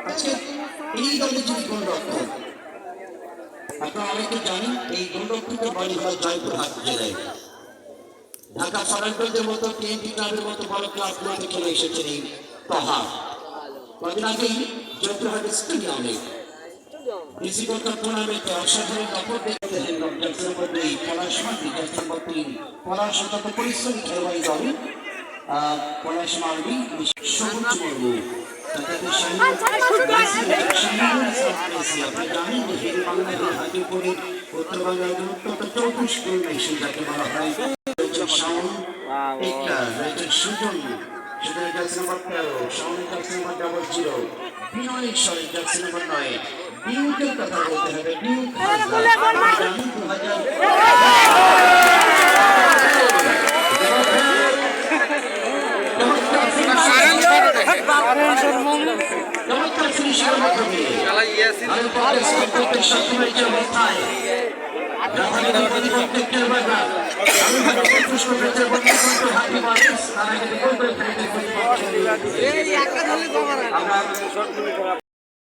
আজকে এই দলের যিনি গোলরক্ষক, আপনারা অনেকে জানেন এই গোলরক্ষকের বাড়ি হয় জয়পুরহাট জেলায়। ঢাকা ফরানগঞ্জের মতো TNT ক্লাবের মতো বড় ক্লাবগুলোতে খেলে এসেছেন এই তহা। কদিন আগেই জয়পুরহাট স্টেডিয়ামে ডিসি গোল্ড কাপ টুর্নামেন্টে অসাধারণ দাপট দেখেছিলেন জাতীয় মধ্যে খেলার সময় জাতীয় মধ্যে পলাশ অত্যন্ত পরিশ্রমী খেলোয়াড়ি দল পলাশ মার্ডি, সবুজ মুর্মু, উত্তরবঙ্গের অত্যন্ত চৌকুশ পরিবেশন যাকে বলা হয় শাওন, সুজন, সুজনের জার্সি নাম্বার 13, শাওনের জার্সি নাম্বার 00, বিনয় সরের জার্সি নাম্বার 9। ডিউকের কথা বলতে হবে, ডিউক আমরা